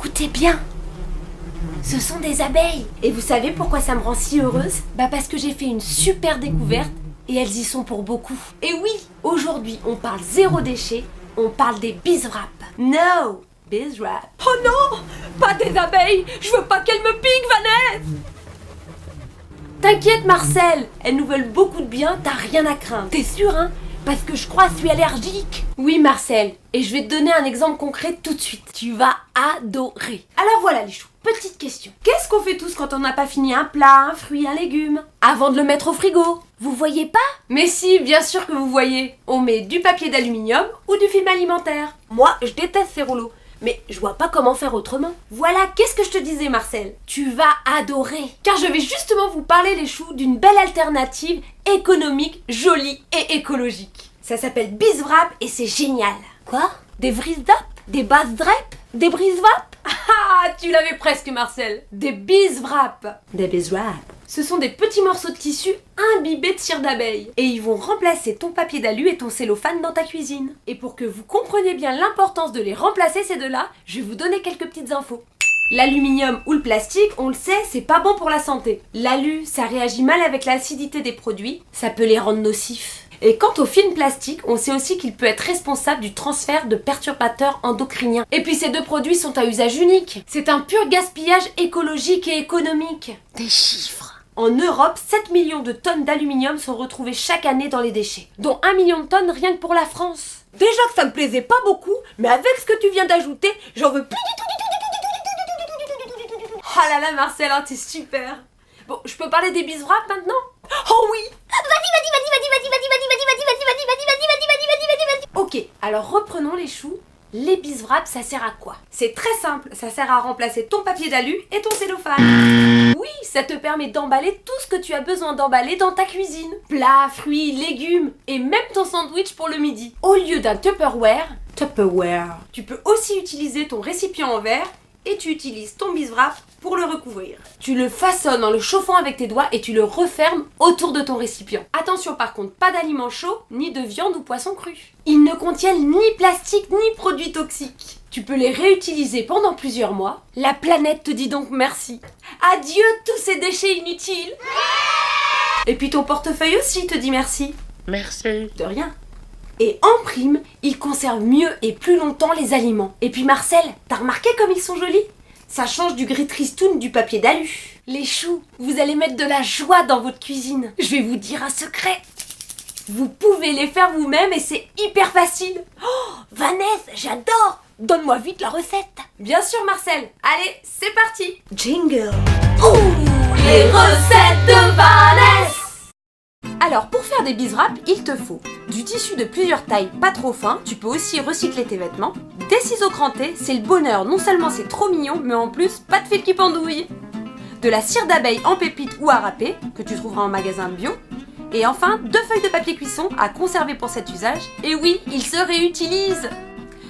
Écoutez bien. Ce sont des abeilles. Et vous savez pourquoi ça me rend si heureuse? Parce que j'ai fait une super découverte et elles y sont pour beaucoup. Et oui, aujourd'hui on parle zéro déchet, on parle des beeswraps. No, beeswrap. Oh non, pas des abeilles. Je veux pas qu'elles me piquent, Vanessa. T'inquiète Marcel, elles nous veulent beaucoup de bien, t'as rien à craindre. T'es sûr hein? Parce que je crois que je suis allergique. Oui Marcel, et je vais te donner un exemple concret tout de suite. Tu vas adorer. Alors voilà les choux, petite question. Qu'est-ce qu'on fait tous quand on n'a pas fini un plat, un fruit, un légume? Avant de le mettre au frigo. Vous voyez pas? Mais si, bien sûr que vous voyez. On met du papier d'aluminium ou du film alimentaire. Moi, je déteste ces rouleaux. Mais je vois pas comment faire autrement. Voilà, qu'est-ce que je te disais Marcel? Tu vas adorer. Car je vais justement vous parler les choux d'une belle alternative économique, jolie et écologique. Ça s'appelle beeswrap et c'est génial. Quoi? Des beeswraps? Des beeswraps? Des beeswraps? Ah, tu l'avais presque, Marcel. Des beeswraps. Des beeswraps. Ce sont des petits morceaux de tissu imbibés de cire d'abeille. Et ils vont remplacer ton papier d'alu et ton cellophane dans ta cuisine. Et pour que vous compreniez bien l'importance de les remplacer ces deux-là, je vais vous donner quelques petites infos. L'aluminium ou le plastique, on le sait, c'est pas bon pour la santé. L'alu, ça réagit mal avec l'acidité des produits, ça peut les rendre nocifs. Et quant au film plastique, on sait aussi qu'il peut être responsable du transfert de perturbateurs endocriniens. Et puis ces deux produits sont à usage unique. C'est un pur gaspillage écologique et économique. Des chiffres. En Europe, 7 millions de tonnes d'aluminium sont retrouvées chaque année dans les déchets, dont 1 million de tonnes rien que pour la France. Déjà que ça me plaisait pas beaucoup, mais avec ce que tu viens d'ajouter, j'en veux plus du tout. Oh là là Marcel, hein, t'es super. Bon, je peux parler des beeswraps maintenant? Oh oui. Ok, alors reprenons les choux. Les beeswraps, ça sert à quoi? C'est très simple, ça sert à remplacer ton papier d'alu et ton cellophane. Oui, ça te permet d'emballer tout ce que tu as besoin d'emballer dans ta cuisine. Plats, fruits, légumes et même ton sandwich pour le midi. Au lieu d'un Tupperware, tu peux aussi utiliser ton récipient en verre et tu utilises ton beeswrap pour le recouvrir. Tu le façonnes en le chauffant avec tes doigts et tu le refermes autour de ton récipient. Attention par contre, pas d'aliments chauds, ni de viande ou poisson cru. Ils ne contiennent ni plastique ni produits toxiques. Tu peux les réutiliser pendant plusieurs mois. La planète te dit donc merci. Adieu tous ces déchets inutiles. Et puis ton portefeuille aussi te dit merci. Merci. De rien. Et en prime, ils conservent mieux et plus longtemps les aliments. Et puis Marcel, t'as remarqué comme ils sont jolis? Ça change du gris tristoun du papier d'alu. Les choux, vous allez mettre de la joie dans votre cuisine. Je vais vous dire un secret. Vous pouvez les faire vous-même et c'est hyper facile. Oh, Vanessa, j'adore. Donne-moi vite la recette. Bien sûr Marcel. Allez, c'est parti. Jingle. Ouh, les recettes de Vanessa. Alors pour faire des beeswraps, il te faut du tissu de plusieurs tailles, pas trop fin, tu peux aussi recycler tes vêtements, des ciseaux crantés, c'est le bonheur, non seulement c'est trop mignon, mais en plus pas de fil qui pendouille, de la cire d'abeille en pépites ou à râper, que tu trouveras en magasin bio, et enfin 2 feuilles de papier cuisson à conserver pour cet usage, et oui, ils se réutilisent.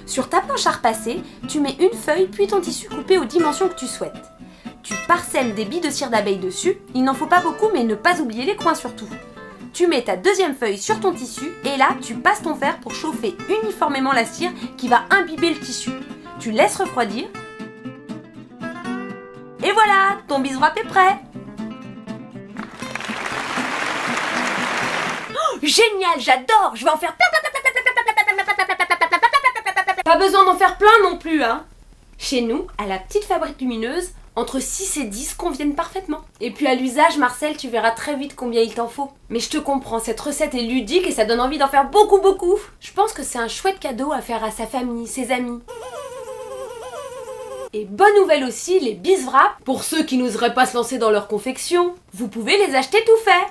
Sur ta planche à repasser, tu mets une feuille puis ton tissu coupé aux dimensions que tu souhaites. Tu parsèmes des billes de cire d'abeille dessus, il n'en faut pas beaucoup mais ne pas oublier les coins surtout. Tu mets ta deuxième feuille sur ton tissu et là, tu passes ton fer pour chauffer uniformément la cire qui va imbiber le tissu. Tu laisses refroidir. Et voilà, ton beeswrap est prêt. Oh, génial, j'adore. Je vais en faire plein. Pas besoin d'en faire plein non plus, hein. Chez nous, à la petite fabrique lumineuse, entre 6 et 10 conviennent parfaitement. Et puis à l'usage, Marcel, tu verras très vite combien il t'en faut. Mais je te comprends, cette recette est ludique et ça donne envie d'en faire beaucoup. Je pense que c'est un chouette cadeau à faire à sa famille, ses amis. Et bonne nouvelle aussi, les beeswraps, pour ceux qui n'oseraient pas se lancer dans leur confection, vous pouvez les acheter tout faits.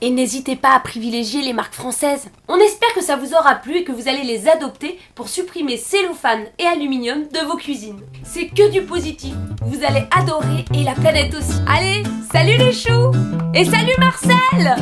Et n'hésitez pas à privilégier les marques françaises. On espère que ça vous aura plu et que vous allez les adopter pour supprimer cellophane et aluminium de vos cuisines. C'est que du positif. Vous allez adorer et la planète aussi. Allez, salut les choux! Et salut Marcel!